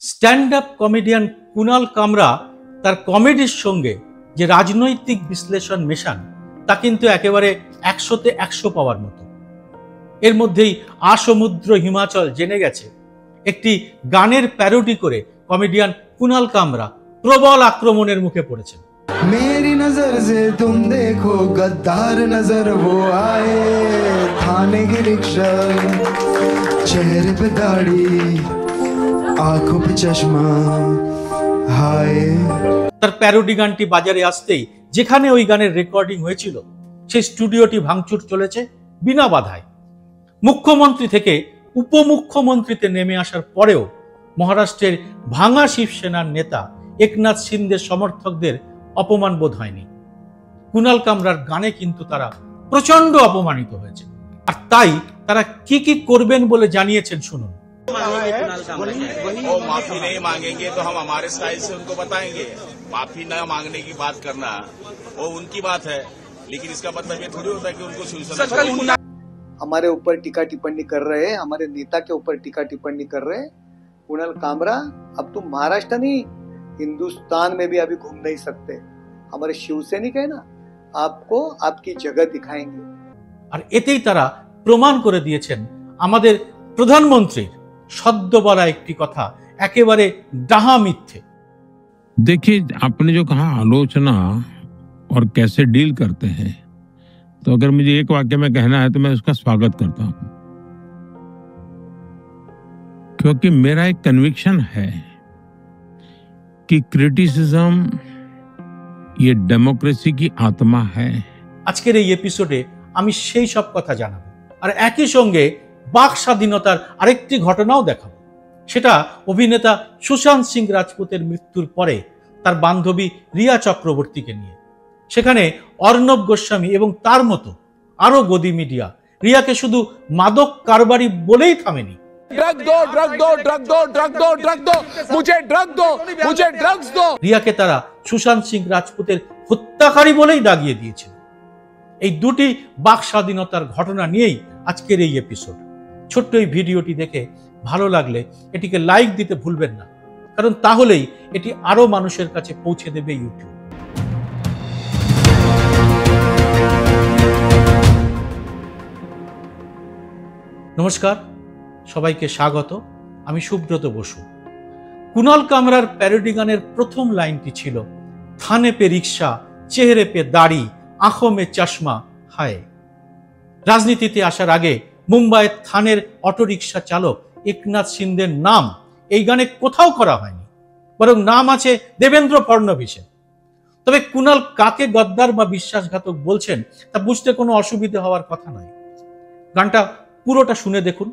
Stand up comedian Kunal কামরা তার কমেডির সঙ্গে যে রাজনৈতিক বিশ্লেষণ মেশান তা কিন্তু একেবারে 100-তে 100 পাওয়ার মতো। এর মধ্যেই আসমুদ্র হিমাচল জেনে গেছে একটি গানের প্যারোডি করে কমেডিয়ান কুনাল কামরা প্রবল আক্রমণের মুখে পড়েছেন। मेरी नजर से तुम देखो गद्दार नजर वो आए, थाने की रिक्शा, चेहरे पे दाढ़ी, आंखों पे चश्मा, हाय। তার প্যারোডি গানটি বাজারে আসতেই যেখানে ওই গানের রেকর্ডিং হয়েছিল সেই স্টুডিওটি ভাঙচুর চলেছে বিনা বাধায়। মুখ্যমন্ত্রী থেকে উপমুখ্যমন্ত্রীতে নেমে আসার পরেও মহারাষ্ট্রের ভাঙা শিবসেনার নেতা একনাথ শিন্দের সমর্থকদের অপমান বোধ হয়নি। কুনাল কামরার গানে কিন্তু তারা প্রচন্ড অপমানিত হয়েছে, আর তাই তারা কি কি করবেন বলে জানিয়েছেন, শুনুন। वो माफी नहीं मांगेंगे तो हम हमारे स्टाइल से उनको बताएंगे। माफी न मांगने की बात करना वो उनकी बात है, लेकिन इसका मतलब ये थोड़ी होता है कि उनको शिवसेना हमारे ऊपर टीका टिप्पणी कर रहे हैं, हमारे नेता के ऊपर टीका टिप्पणी कर रहे हैं। कुणाल कामरा, अब तुम महाराष्ट्र नहीं हिंदुस्तान में भी अभी घूम नहीं सकते। हमारे शिवसैनिक है ना, आपको आपकी जगह दिखाएंगे। আর এতেই তারা প্রমাণ করে দিয়েছেন আমাদের প্রধানমন্ত্রীর সদ্য বলা একটি কথা একেবারে ডাহা মিথ্যে। देखिए, आपने जो कहा आलोचना और कैसे डील करते हैं, तो अगर मुझे एक वाक्य में कहना है तो मैं उसका स्वागत करता हूं, क्योंकि मेरा एक कन्विक्शन है कि क्रिटिसिज्म ये डेमोक्रेसी की आत्मा है। আজকের এই এপিসোডে আমি সেই সব কথা জানাবো, আর একই সঙ্গে বাক স্বাধীনতার আরেকটি ঘটনাও দেখাবো। সেটা অভিনেতা সুশান্ত সিং রাজপুতের মৃত্যুর পরে তার বান্ধবী রিয়া চক্রবর্তীকে নিয়ে। সেখানে অর্ণব গোস্বামী এবং তার মতো আরো গদি মিডিয়া রিয়াকে শুধু মাদক কারবারি বলেই থামেনি। ड्रग दो, ड्रग दो, ड्रग दो, ड्रग दो, ड्रग दो, मुझे ड्रग दो, मुझे ड्रग्स दो। রিয়াকে তারা সুশান্ত সিং রাজপুতের হত্যাকারী বলেই দাগিয়ে দিয়েছিল। এই দুটি বাক স্বাধীনতার ঘটনা নিয়েই আজকের এই এপিসোড। ছোট্ট এই ভিডিওটি দেখে ভালো লাগলে এটিকে লাইক দিতে ভুলবেন না, কারণ তাহলেই এটি আরো মানুষের কাছে পৌঁছে দেবে ইউটিউব। নমস্কার, সবাইকে স্বাগত। আমি সুব্রত বসু। কুনাল কামরার প্যারোডি গানের প্রথম লাইনটি ছিল, থানে পে রিক্সা, চেহারে পে দাড়ি, আঁখো মে চশমা, হায়। রাজনীতিতে আসার আগে মুম্বাইয়ের থানের অটোরিকশা চালক একনাথ শিন্দের নাম এই গানে কোথাও করা হয়নি, বরং নাম আছে দেবেন্দ্র ফডনভিসের। তবে কুনাল কাকে গদ্দার বা বিশ্বাসঘাতক বলছেন তা বুঝতে কোনো অসুবিধা হওয়ার কথা নয়। গানটা পুরোটা শুনে দেখুন।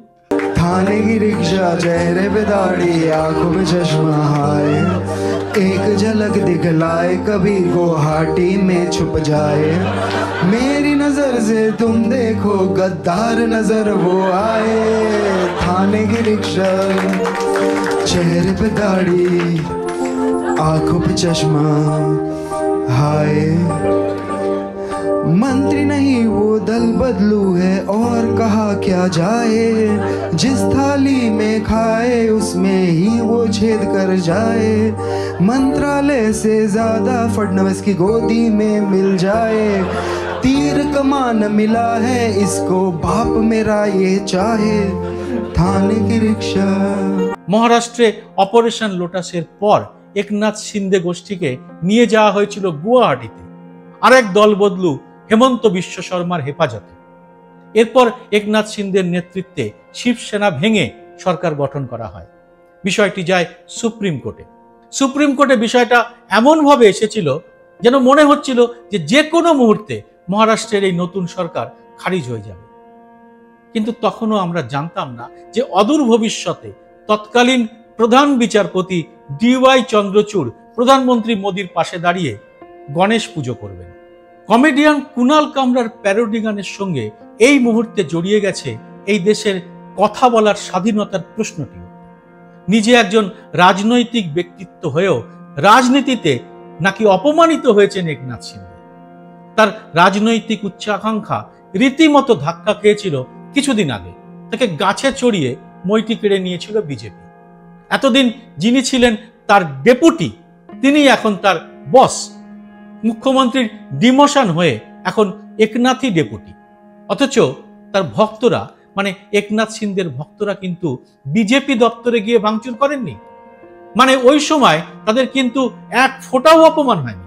थाने की रिक्शा, चेहरे पे दाढ़ी, आंखों में चश्मा, हाय। एक झलक दिखलाए कभी गुवाहाटी में छुप जाए। मेरी नजर से तुम देखो गद्दार नजर वो आए, थाने की रिक्शा, चेहरे पे दाढ़ी, आंखों पे चश्मा, हाय। मंत्री नहीं वो दल बदलू है, और कहा क्या जाए, जिस थाली में खाए उसमें ही वो छेद कर जाए। मंत्रालय से ज्यादा फडणवीस की गोदी में मिल जाए। तीर कमान मिला है इसको, बाप मेरा ये चाहे, थाने की रिक्शा। মহারাষ্ট্রে অপারেশন লোটাসের পর একনাথ শিন্দে গোষ্ঠীকে নিয়ে যাওয়া হয়েছিল গুয়াহাটিতে আরেক দল বদলু হেমন্ত বিশ্ব শর্মার হেফাজতে। এরপর একনাথ শিন্দের নেতৃত্বে শিবসেনা ভেঙে সরকার গঠন করা হয়। বিষয়টি যায় সুপ্রিম কোর্টে। সুপ্রিম কোর্টে বিষয়টা এমনভাবে এসেছিল যেন মনে হচ্ছিল যে কোনো মুহূর্তে মহারাষ্ট্রের এই নতুন সরকার খারিজ হয়ে যাবে। কিন্তু তখনও আমরা জানতাম না যে অদূর ভবিষ্যতে তৎকালীন প্রধান বিচারপতি DY চন্দ্রচূড় প্রধানমন্ত্রী মোদির পাশে দাঁড়িয়ে গণেশ পুজো করবেন। কমেডিয়ান কুনাল কামরার প্যারোডি গানের সঙ্গে এই মুহূর্তে জড়িয়ে গেছে এই দেশের কথা বলার স্বাধীনতার প্রশ্নটি। নিজে একজন রাজনৈতিক ব্যক্তিত্ব হয়েও রাজনীতিতে নাকি অপমানিত হয়েছেন একনাথ শিন্দে। তার রাজনৈতিক উচ্চাকাঙ্ক্ষা রীতিমতো ধাক্কা খেয়েছিল কিছুদিন আগে। তাকে গাছে চড়িয়ে মইটি কেড়ে নিয়েছিল বিজেপি। এতদিন যিনি ছিলেন তার ডেপুটি, তিনি এখন তার বস। মুখ্যমন্ত্রীর ডিমোশন হয়ে এখন একনাথই ডেপুটি। অথচ তার ভক্তরা, মানে একনাথ সিন্ধের ভক্তরা কিন্তু বিজেপি দপ্তরে গিয়ে ভাঙচুর করেননি। মানে ওই সময় তাদের কিন্তু এক ফোঁটাও অপমান হয়নি।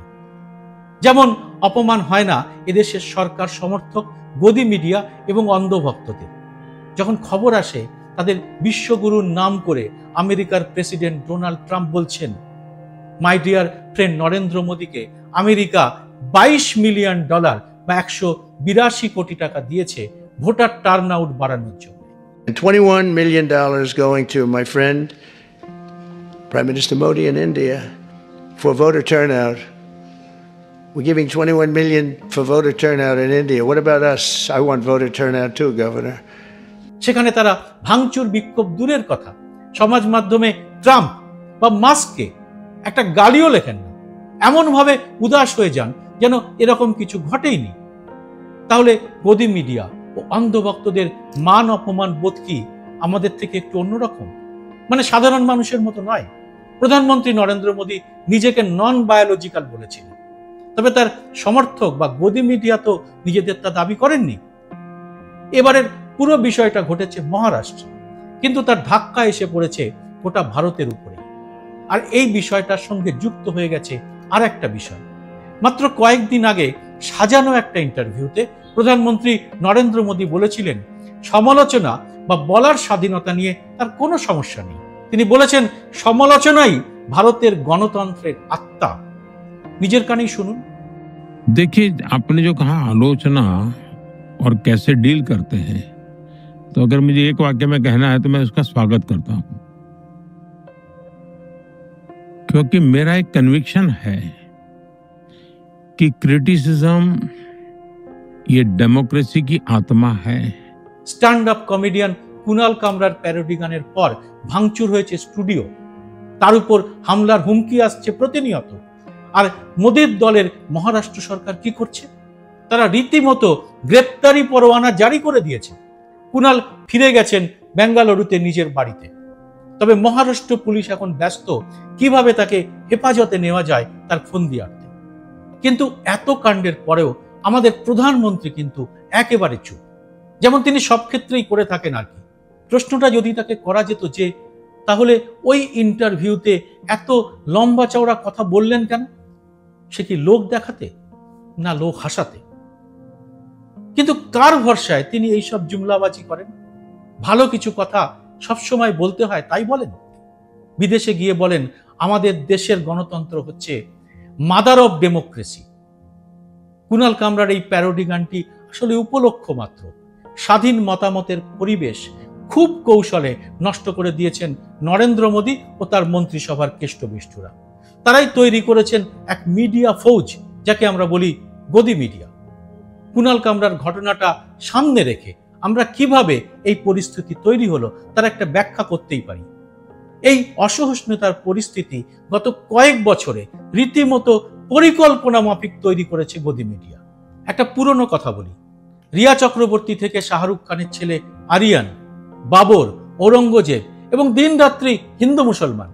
যেমন অপমান হয় না এদেশের সরকার সমর্থক গদি মিডিয়া এবং অন্ধভক্তদের। যখন খবর আসে তাদের বিশ্বগুরুর নাম করে আমেরিকার প্রেসিডেন্ট ডোনাল্ড ট্রাম্প বলছেন, মাই ডিয়ার ফ্রেন্ড নরেন্দ্র মোদীকে আমেরিকা $22 মিলিয়ন বা 182 কোটি টাকা দিয়েছে ভোটার টার্ন আউট বাড়ানোর জন্য। And $21 million going to my friend, Prime Minister Modi in India, for voter turnout. We're giving $21 million for voter turnout in India. What about us? I want voter turnout too, Governor. সেখানে তারা ভাঙচুর বিক্ষোভ দূরের কথা, সমাজ মাধ্যমে Trump বা মাস্ককে একটা গালিও লেখেন না, এমন ভাবে উদাস হয়ে যান যেন এরকম কিছু ঘটেইনি। তাহলে গদি মিডিয়া ও অন্ধভক্তদের মান অপমান বোধ কি আমাদের থেকে একটু অন্যরকম? মানে সাধারণ মানুষের মতো নয়। প্রধানমন্ত্রী নরেন্দ্র মোদী নিজেকে নন বায়োলজিক্যাল বলেছিলেন, তবে তার সমর্থক বা গদি মিডিয়া তো নিজেদের তা দাবি করেননি। এবারের পুরো বিষয়টা ঘটেছে মহারাষ্ট্রে, কিন্তু তার ধাক্কা এসে পড়েছে গোটা ভারতের উপরে। আর এই বিষয়টার সঙ্গে যুক্ত হয়ে গেছে আর একটা বিষয়। মাত্র কয়েকদিন আগে সাজানো একটা ইন্টারভিউতে প্রধানমন্ত্রী নরেন্দ্র মোদী বলেছিলেন, সমালোচনা বা বলার স্বাধীনতা নিয়ে তার কোনো সমস্যা নেই। তিনি বলেছেন, সমালোচনাই ভারতের গণতন্ত্রের আত্মা। নিজের কানেই শুনুন। देखिए, आपने जो कहा आलोचना और कैसे डील करते हैं, तो अगर मुझे एक वाक्य में कहना है तो मैं उसका स्वागत करता हूं, क्योंकि मेरा एक कन्विक्शन है कि क्रिटिसिज्म ये डेमोक्रेसी की आत्मा है। স্ট্যান্ড আপ কমেডিয়ান কুনাল কামরার প্যারোডি গানের পর ভাঙচুর হয়েছে স্টুডিও, তার উপর হামলার হুমকি আসছে প্রতিনিয়ত। আর মোদীর দলের মহারাষ্ট্র সরকার কি করছে? তারা রীতিমতো গ্রেপ্তারি পরোয়ানা জারি করে দিয়েছে। কুনাল ফিরে গেছেন বেঙ্গালুরুতে নিজের বাড়িতে। তবে মহারাষ্ট্র পুলিশ এখন ব্যস্ত কিভাবে তাকে হেফাজতে নেওয়া যায় তার ফন্দি আঁটতে। কিন্তু এত কাণ্ডের পরেও আমাদের প্রধানমন্ত্রী কিন্তু একেবারে চুপ, যেমন তিনি সব ক্ষেত্রেই করে থাকেন আর কি। প্রশ্নটা যদি তাকে করা যেত যে, তাহলে ওই ইন্টারভিউতে এত লম্বা চওড়া কথা বললেন কেন? সে কি লোক দেখাতে না লোক হাসাতে? কিন্তু কার ভরসায় তিনি এইসব জুমলাবাজি করেন? ভালো কিছু কথা সবসময় বলতে হয় তাই বলেন। বিদেশে গিয়ে বলেন, আমাদের দেশের গণতন্ত্র হচ্ছে মাদার অফ ডেমোক্রেসি। কুনাল কামরার এই প্যারোডি গানটি আসলে উপলক্ষ মাত্র। স্বাধীন মতামতের পরিবেশ খুব কৌশলে নষ্ট করে দিয়েছেন নরেন্দ্র মোদী ও তার মন্ত্রিসভার কেষ্টবিষ্টুরা। তারাই তৈরি করেছেন এক মিডিয়া ফৌজ, যাকে আমরা বলি গদি মিডিয়া। কুনাল কামরার ঘটনাটা সামনে রেখে আমরা কিভাবে এই পরিস্থিতি তৈরি হলো তার একটা ব্যাখ্যা করতেই পারি। এই অসহিষ্ণুতার পরিস্থিতি গত কয়েক বছরে রীতিমতো পরিকল্পনা মাফিক তৈরি করেছে গদি মিডিয়া। একটা পুরনো কথা বলি, রিয়া চক্রবর্তী থেকে শাহরুখ খানের ছেলে আরিয়ান, বাবর, ঔরঙ্গজেব এবং দিন রাত্রি হিন্দু মুসলমান,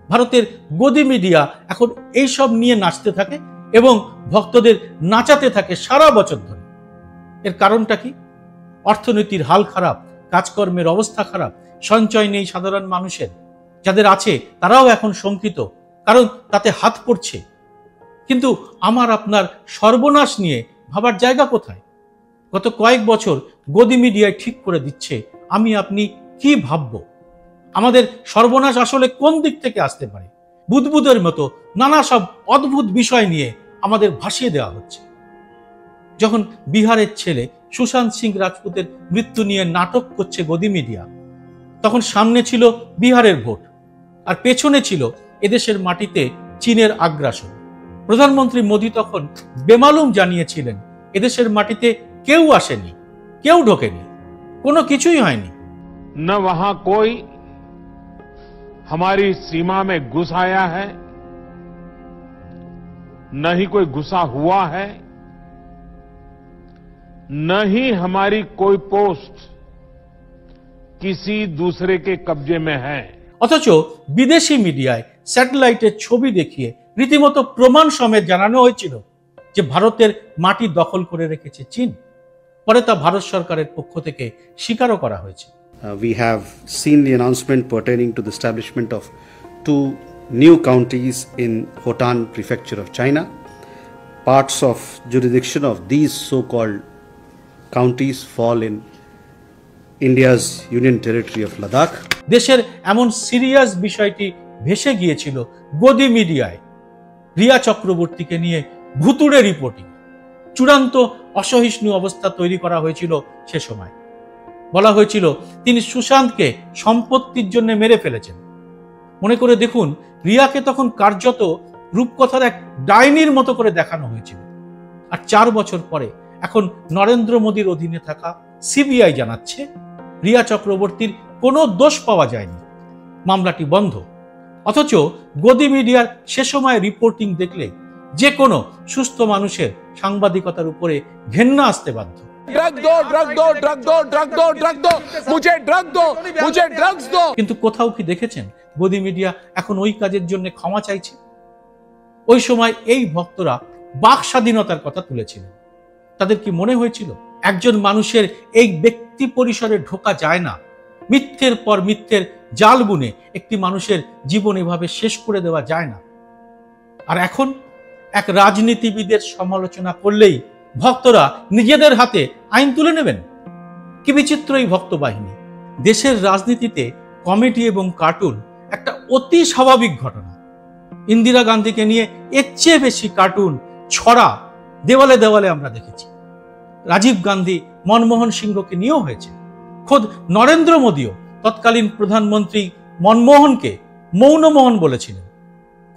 ভারতের গদি মিডিয়া এখন এইসব নিয়ে নাচতে থাকে এবং ভক্তদের নাচাতে থাকে সারা বছর ধরে। এর কারণটা কি? অর্থনীতির হাল খারাপ, কাজকর্মের অবস্থা খারাপ, সঞ্চয় নেই সাধারণ মানুষের। যাদের আছে তারাও এখন শঙ্কিত, কারণ তাতে হাত পড়ছে। কিন্তু আমার আপনার সর্বনাশ নিয়ে ভাবার জায়গা কোথায়? গত কয়েক বছর গদি মিডিয়ায় ঠিক করে দিচ্ছে আমি আপনি কি ভাববো। আমাদের সর্বনাশ আসলে কোন দিক থেকে আসতে পারে? বুদবুদের মতো নানা সব অদ্ভুত বিষয় নিয়ে আমাদের ভাসিয়ে দেওয়া হচ্ছে। যখন বিহারের ছেলে সুশান্ত সিং রাজপুতের মৃত্যু নিয়ে নাটক করছে গদি মিডিয়া, তখন সামনে ছিল বিহারের ভোট আর পেছনে ছিল এদেশের মাটিতে চীনের আগ্রাসন। প্রধানমন্ত্রী মোদী তখন বেমালুম জানিয়েছিলেন, এদেশের মাটিতে কেউ আসেনি, কেউ ঢোকেনি, কোনো কিছুই হয়নি। न वहां कोई हमारी सीमा में घुस आया है, न ही कोई घुसा हुआ है, न ही हमारी कोई पोस्ट किसी दूसरे के कब्जे में है। অথচ বিদেশি মিডিয়ায় স্যাটেলাইটের ছবি দেখিয়ে রীতিমতো প্রমাণ সমেত জানানো হয়েছিল যে ভারতের মাটি দখল করে রেখেছে চীন। পরে তা ভারত সরকারের পক্ষ থেকে স্বীকারও করা হয়েছে। We have seen the announcement pertaining to the establishment of 2 new counties in Hotan Prefecture of China. Parts of jurisdiction of these so-called counties fall in India's Union Territory of Ladakh. দেশের এমন serious বিষয়টি ভেসে গিয়েছিল গদি মিডিয়ায় রিয়া চক্রবর্তীকে নিয়ে ভুতুড়ে রিপোর্টিং। চূড়ান্ত অসহিষ্ণু অবস্থা তৈরি করা হয়েছিল সে সময়। বলা হয়েছিল তিনি সুশান্তকে সম্পত্তির জন্য মেরে ফেলেছেন। মনে করে দেখুন, রিয়াকে তখন কার্যত রূপকথার এক ডাইনির মতো করে দেখানো হয়েছিল। আর 4 বছর পরে এখন নরেন্দ্র মোদীর অধীনে থাকা সিবিআই জানাচ্ছে রিয়া চক্রবর্তীর কোনো দোষ পাওয়া যায়নি, মামলাটি বন্ধ। অথচ গদি মিডিয়ার সে সময় রিপোর্টিং দেখলে যে কোনো সুস্থ মানুষের সাংবাদিকতার উপরে ঘেন্না আসতে বাধ্য। ड्रग दो, ड्रग दो, ड्रग दो, ड्रग दो, ड्रग दो, मुझे ड्रग दो, मुझे ड्रग्स दो। কিন্তু কোথাও কি দেখেছেন গদি মিডিয়া এখন ওই কাজের জন্য ক্ষমা চাইছে? ওই সময় এই ভক্তরা বাক স্বাধীনতার কথা তুলেছিলেন। তাদের কি মনে হয়েছিল একজন মানুষের এই ব্যক্তি পরিসরে ঢোকা যায় না? মিথ্যের পর মিথ্যের জাল বুনে একটি মানুষের জীবন এভাবে শেষ করে দেওয়া যায় না। আর এখন এক রাজনীতিবিদের সমালোচনা করলেই ভক্তরা নিজেদের হাতে আইন তুলে নেবেন। কি বিচিত্র এই ভক্ত বাহিনী! দেশের রাজনীতিতে কমেডি এবং কার্টুন একটা অতি স্বাভাবিক ঘটনা। ইন্দিরা গান্ধীকে নিয়ে এর চেয়ে বেশি কার্টুন ছড়া দেওয়ালে দেওয়ালে আমরা দেখেছি। রাজীব গান্ধী মনমোহন সিংহকে নিয়েও হয়েছে। খোদ নরেন্দ্র মোদীও তৎকালীন প্রধানমন্ত্রী মনমোহনকে মৌনমোহন বলেছিলেন।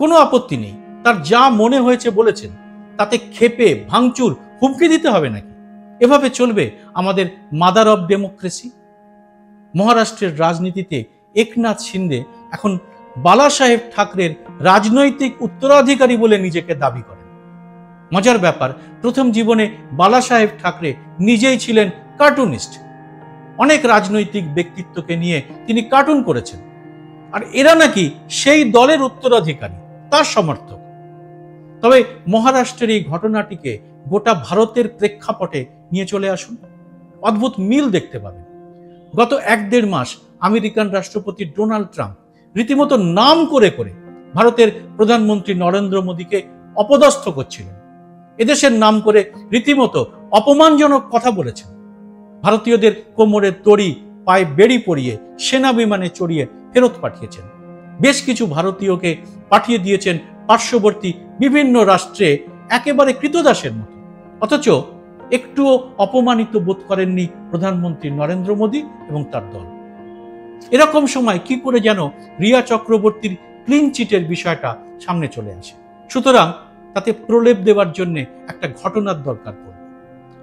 কোনো আপত্তি নেই, তার যা মনে হয়েছে বলেছেন, তাতে ক্ষেপে ভাঙচুর হুমকি দিতে হবে নাকি? এভাবে চলবে আমাদের মাদার অব ডেমোক্রেসি? মহারাষ্ট্রের রাজনীতিতে একনাথ শিন্দে এখন বালা সাহেব ঠাকরের রাজনৈতিক উত্তরাধিকারী বলে নিজেকে দাবি করেন। মজার ব্যাপার, প্রথম জীবনে বালা সাহেব ঠাকরে নিজেই ছিলেন কার্টুনিস্ট। অনেক রাজনৈতিক ব্যক্তিত্বকে নিয়ে তিনি কার্টুন করেছেন, আর এরা নাকি সেই দলের উত্তরাধিকারী, তার সমর্থক। তবে মহারাষ্ট্রের এই ঘটনাটিকে গোটা ভারতের প্রেক্ষাপটে নিয়ে চলে আসুন, অদ্ভুত মিল দেখতে পাবেন। গত 1-1.5 মাস আমেরিকান রাষ্ট্রপতি ডোনাল্ড ট্রাম্প রীতিমতো নাম করে করে ভারতের প্রধানমন্ত্রী নরেন্দ্র মোদীকে অপদস্থ করছিলেন। এদেশের নাম করে রীতিমতো অপমানজনক কথা বলেছেন। ভারতীয়দের কোমরে তড়ি, পায়ে বেড়ি পরিয়ে সেনা বিমানে চড়িয়ে ফেরত পাঠিয়েছেন। বেশ কিছু ভারতীয়কে পাঠিয়ে দিয়েছেন পার্শ্ববর্তী বিভিন্ন রাষ্ট্রে একেবারে কৃতদাসের মতো। অথচ একটুও অপমানিত বোধ করেননি প্রধানমন্ত্রী নরেন্দ্র মোদী এবং তার দল। এরকম সময় কি করে যেন রিয়া চক্রবর্তীর ক্লিন চিটের বিষয়টা সামনে চলে আসে। সুতরাং তাতে প্রলেপ দেওয়ার জন্য একটা ঘটনার দরকার পড়ে।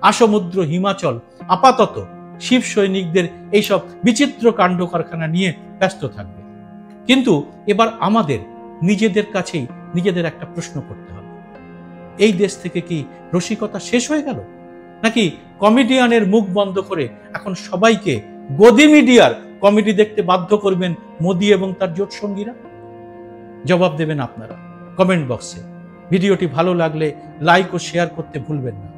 আসমুদ্র হিমাচল আপাতত শিব সৈনিকদের এইসব বিচিত্র কাণ্ড কারখানা নিয়ে ব্যস্ত থাকবে। কিন্তু এবার আমাদের নিজেদের কাছেই নিজেদের একটা প্রশ্ন করতে হবে, এই দেশ থেকে কি রসিকতা শেষ হয়ে গেল, নাকি কমেডিয়ানের মুখ বন্ধ করে এখন সবাইকে গদি মিডিয়ার কমেডি দেখতে বাধ্য করবেন মোদী এবং তার জোট সঙ্গীরা? জবাব দেবেন আপনারা কমেন্ট বক্সে। ভিডিওটি ভালো লাগলে লাইক ও শেয়ার করতে ভুলবেন না।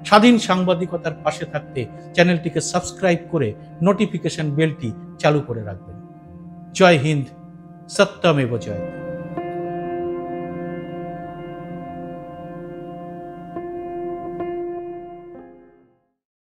স্বাধীন সাংবাদিকতার পাশে থাকতে চ্যানেলটিকে সাবস্ক্রাইব করে নোটিফিকেশন বেলটি চালু করে রাখবেন। জয় হিন্দ, সত্যমেব জয়তে।